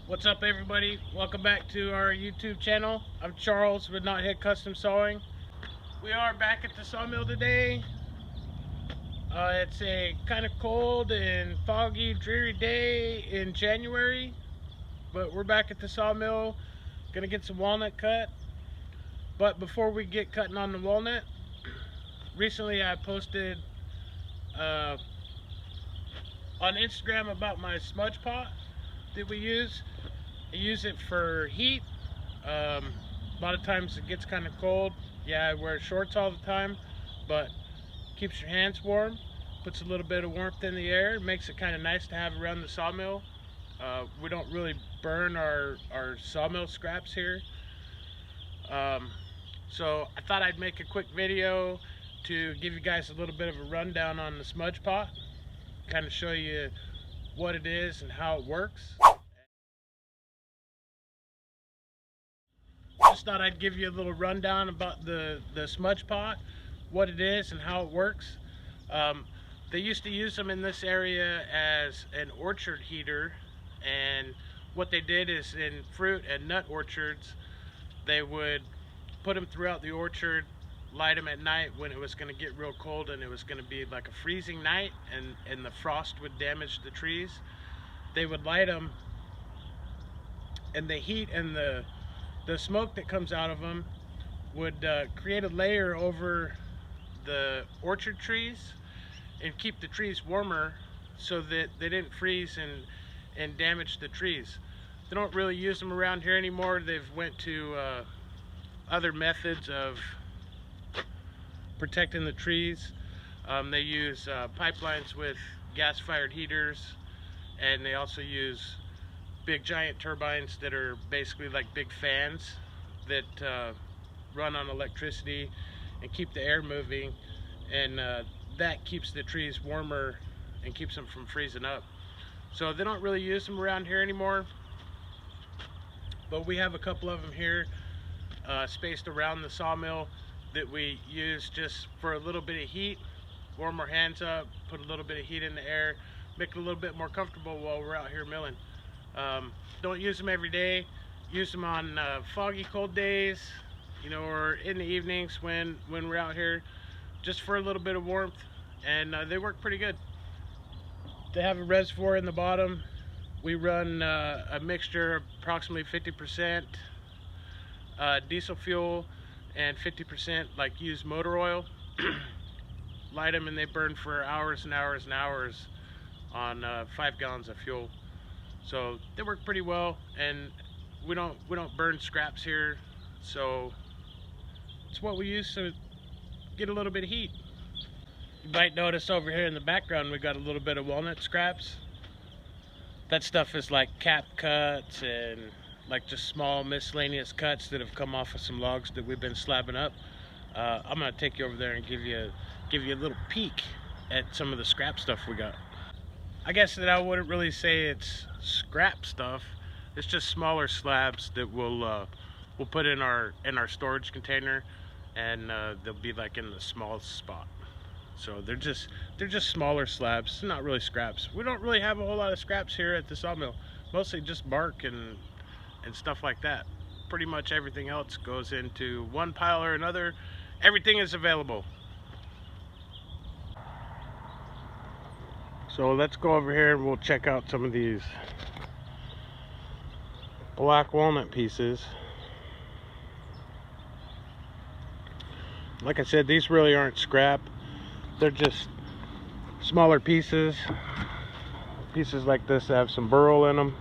What's up, everybody? Welcome back to our YouTube channel. I'm Charles with Knotthead Custom Sawing. We are back at the sawmill today. It's a kind of cold and foggy, dreary day in January, but we're back at the sawmill. Gonna get some walnut cut. But before we get cutting on the walnut, recently I posted on Instagram about my smudge pot that we use. I use it for heat. A lot of times it gets kind of cold. Yeah, I wear shorts all the time, but keeps your hands warm, puts a little bit of warmth in the air, makes it kind of nice to have around the sawmill. We don't really burn our sawmill scraps here. So I thought I'd make a quick video to give you guys a little bit of a rundown on the smudge pot, kind of show you what it is and how it works. Just thought I'd give you a little rundown about the smudge pot, what it is and how it works. They used to use them in this area as an orchard heater, and what they did is in fruit and nut orchards, they would put them throughout the orchard, light them at night when it was going to get real cold and it was going to be like a freezing night, and the frost would damage the trees. They would light them, and the heat and the smoke that comes out of them would create a layer over the orchard trees and keep the trees warmer so that they didn't freeze and damage the trees. They don't really use them around here anymore. They've went to other methods of protecting the trees. They use pipelines with gas-fired heaters, and they also use big giant turbines that are basically like big fans that run on electricity and keep the air moving, and that keeps the trees warmer and keeps them from freezing up. So they don't really use them around here anymore, but we have a couple of them here spaced around the sawmill that we use just for a little bit of heat, warm our hands up, put a little bit of heat in the air, make it a little bit more comfortable while we're out here milling. Don't use them every day. Use them on foggy, cold days, you know, or in the evenings when we're out here, just for a little bit of warmth, and they work pretty good. They have a reservoir in the bottom. We run a mixture, approximately 50% diesel fuel and 50% like used motor oil. Light them and they burn for hours and hours and hours on 5 gallons of fuel. So they work pretty well, and we don't burn scraps here, so it's what we use to get a little bit of heat. You might notice over here in the background we got a little bit of walnut scraps. That stuff is like cap cuts and like just small miscellaneous cuts that have come off of some logs that we've been slabbing up. I'm gonna take you over there and give you a little peek at some of the scrap stuff we got. I guess that I wouldn't really say it's scrap stuff. It's just smaller slabs that we'll put in our storage container, and they'll be like in the smallest spot. So they're just smaller slabs, not really scraps. We don't really have a whole lot of scraps here at the sawmill. Mostly just bark and stuff like that. Pretty much everything else goes into one pile or another. Everything is available. So let's go over here and we'll check out some of these black walnut pieces. Like I said, these really aren't scrap. They're just smaller pieces. Pieces like this have some burl in them.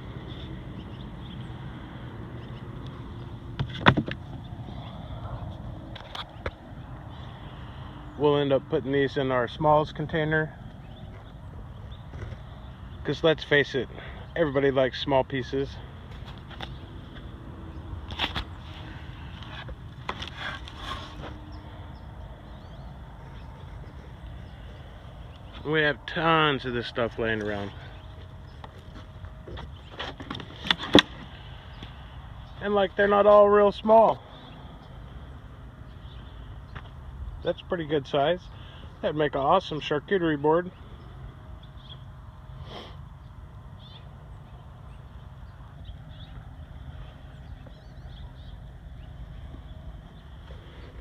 We'll end up putting these in our smalls container, because let's face it, everybody likes small pieces. We have tons of this stuff laying around. And like, they're not all real small. That's pretty good size. That'd make an awesome charcuterie board.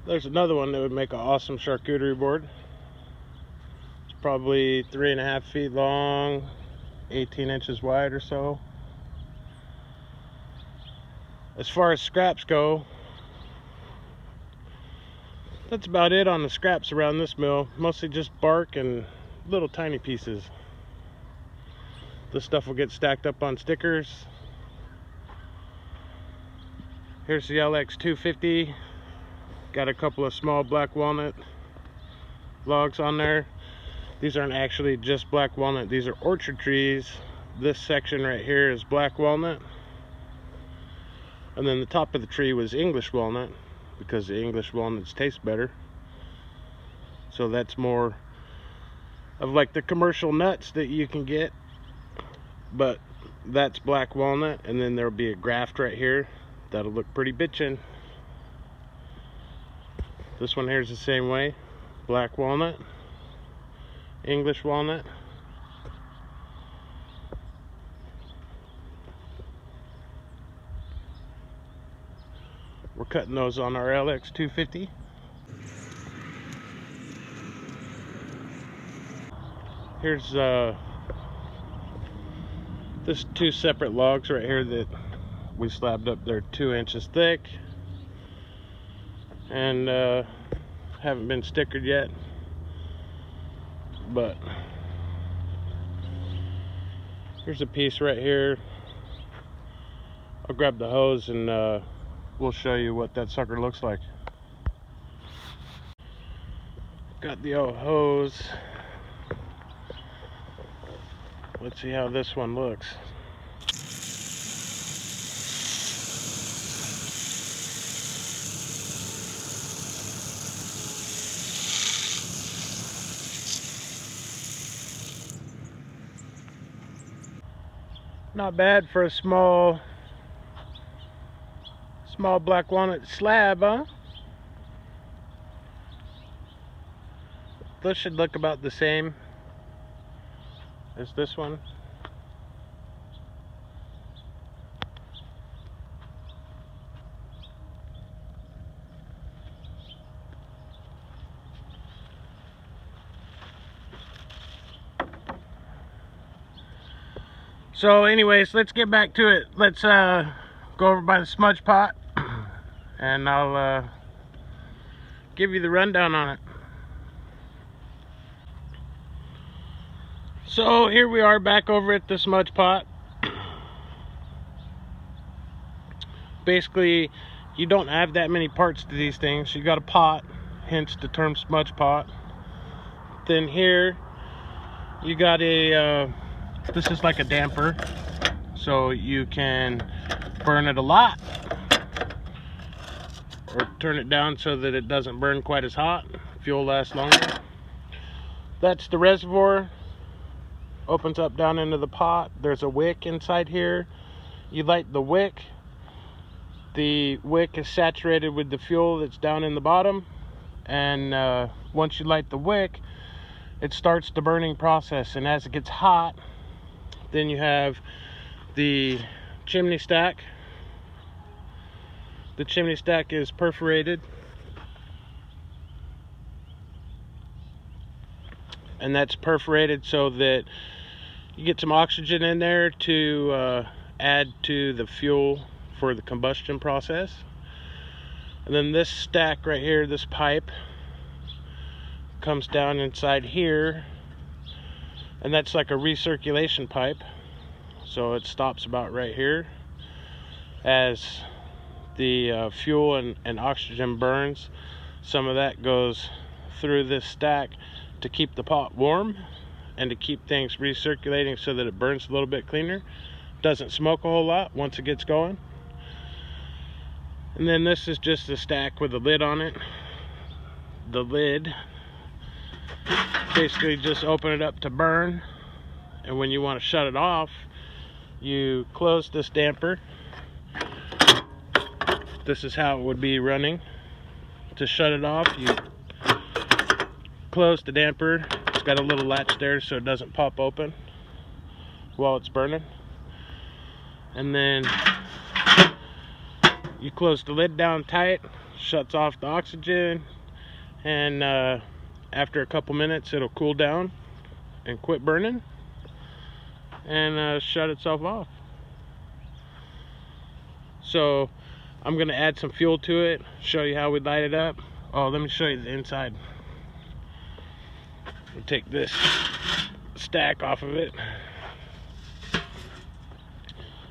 There's another one that would make an awesome charcuterie board. It's probably 3.5 feet long, 18 inches wide or so. As far as scraps go, that's about it on the scraps around this mill. Mostly just bark and little tiny pieces. This stuff will get stacked up on stickers. Here's the LX 250. Got a couple of small black walnut logs on there. These aren't actually just black walnut, these are orchard trees. This section right here is black walnut. And then the top of the tree was English walnut, because the English walnuts taste better. So that's more of like the commercial nuts that you can get, but that's black walnut. And then there'll be a graft right here that'll look pretty bitchin'. This one here is the same way, black walnut, English walnut. We're cutting those on our LX 250. Here's this 2 separate logs right here that we slabbed up. They're 2 inches thick and haven't been stickered yet, but here's a piece right here. I'll grab the hose and we'll show you what that sucker looks like. Got the old hose. Let's see how this one looks. Not bad for a small black walnut slab, huh? This should look about the same as this one. So anyways, let's get back to it. Let's go over by the smudge pot and I'll give you the rundown on it. So here we are back over at the smudge pot. Basically, you don't have that many parts to these things. You got a pot, hence the term smudge pot. Then here you got a this is like a damper, so you can burn it a lot or turn it down so that it doesn't burn quite as hot. Fuel lasts longer. That's the reservoir. Opens up down into the pot. There's a wick inside here. You light the wick. The wick is saturated with the fuel that's down in the bottom, and once you light the wick, it starts the burning process. And as it gets hot, then you have the chimney stack. The chimney stack is perforated, and that's perforated so that you get some oxygen in there to add to the fuel for the combustion process. And then this stack right here, this pipe, comes down inside here, and that's like a recirculation pipe. So it stops about right here. As the fuel and oxygen burns, some of that goes through this stack to keep the pot warm and to keep things recirculating so that it burns a little bit cleaner. Doesn't smoke a whole lot once it gets going. And then this is just a stack with a lid on it. The lid, basically just open it up to burn, and when you want to shut it off, you close this damper. This is how it would be running. To shut it off, you close the damper. It's got a little latch there so it doesn't pop open while it's burning. And then you close the lid down tight shuts off the oxygen, and after a couple minutes it'll cool down and quit burning and shut itself off. So I'm gonna add some fuel to it, show you how we light it up. Oh, let me show you the inside. We'll take this stack off of it,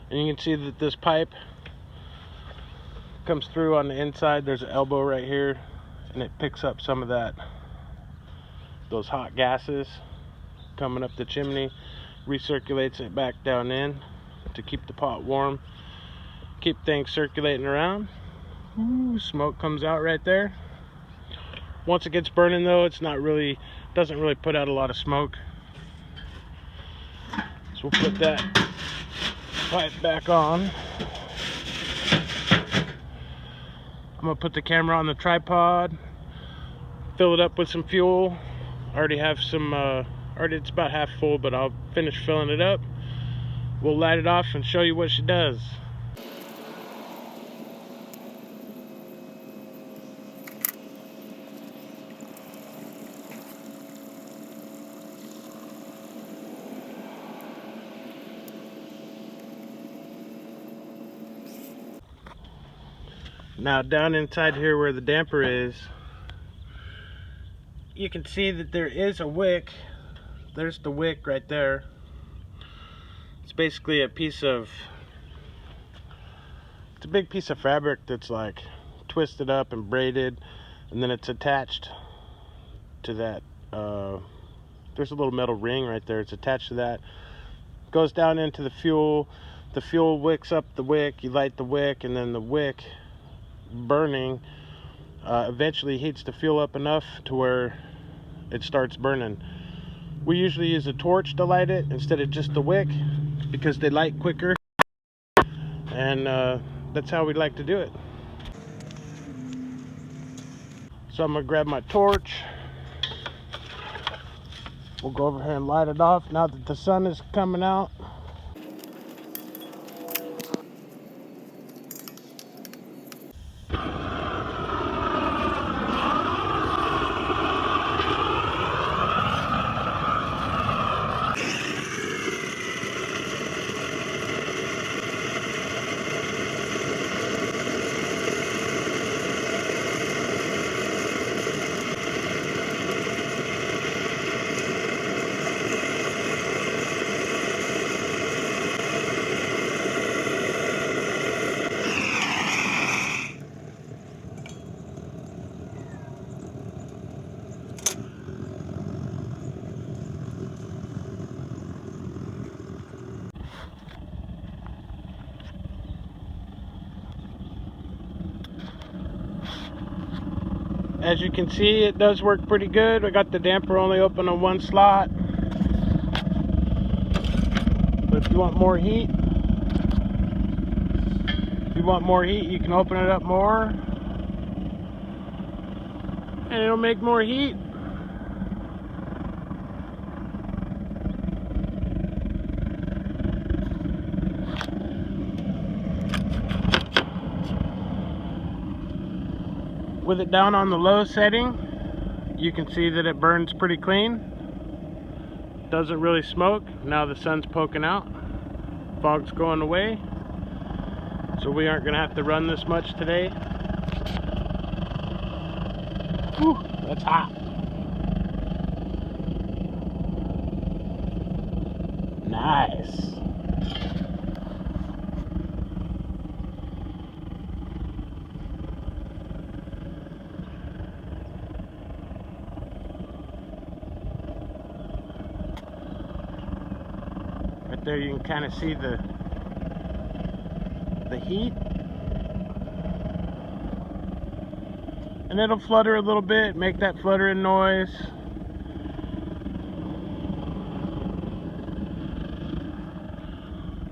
and you can see that this pipe comes through on the inside. There's an elbow right here, and it picks up some of those hot gases coming up the chimney, recirculates it back down in to keep the pot warm, keep things circulating around. Ooh, smoke comes out right there. Once it gets burning though, doesn't really put out a lot of smoke. So we'll put that pipe back on. I'm gonna put the camera on the tripod, fill it up with some fuel. I already have some, it's about half full, but I'll finish filling it up. We'll light it off and show you what she does. Now down inside here where the damper is, you can see that there is a wick. There's the wick right there. It's basically a big piece of fabric that's like twisted up and braided, and then it's attached to that. There's a little metal ring right there. It's attached to that. Goes down into the fuel. The fuel wicks up the wick. You light the wick, and then the wick burning eventually heats the fuel up enough to where it starts burning. We usually use a torch to light it instead of just the wick because they light quicker, and that's how we like to do it. So I'm gonna grab my torch. We'll go over here and light it off now that the sun is coming out. As you can see, it does work pretty good. I got the damper only open on one slot. But if you want more heat, you can open it up more. And it'll make more heat. With it down on the low setting, you can see that it burns pretty clean. Doesn't really smoke. Now the sun's poking out. Fog's going away. So we aren't gonna have to run this much today. Whew, that's hot. Nice. There you can kind of see the heat, and it'll flutter a little bit, make that fluttering noise.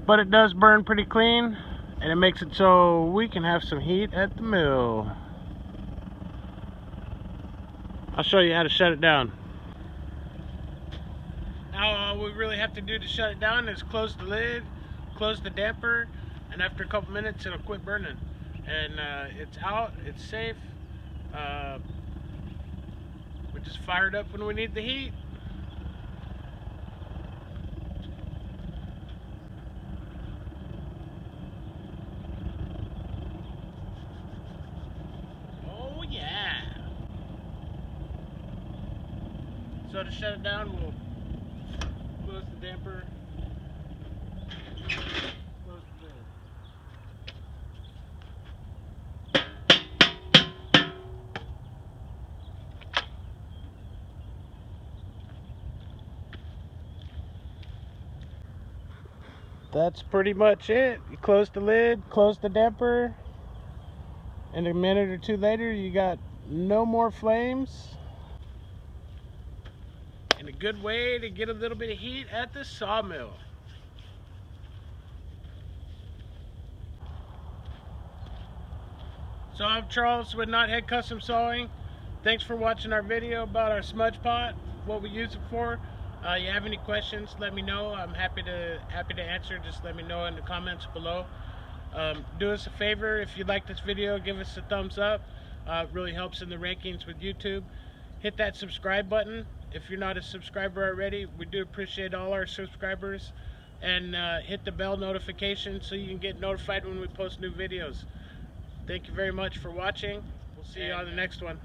But it does burn pretty clean, and it makes it so we can have some heat at the mill. I'll show you how to shut it down. Now all we really have to do to shut it down is close the lid, close the damper, and after a couple minutes it'll quit burning. and it's out, it's safe. We just fire it up when we need the heat. Oh yeah. So to shut it down, we'll close the damper. Close the lid. That's pretty much it. You close the lid, close the damper, and a minute or two later you got no more flames. And a good way to get a little bit of heat at the sawmill. So I'm Charles with Knotthead Custom Sawing. Thanks for watching our video about our smudge pot, what we use it for. You have any questions, let me know. I'm happy to answer. Just let me know in the comments below. Do us a favor, if you like this video, give us a thumbs up. It really helps in the rankings with YouTube. Hit that subscribe button if you're not a subscriber already. We do appreciate all our subscribers. And hit the bell notification so you can get notified when we post new videos. Thank you very much for watching. We'll see you on the next one.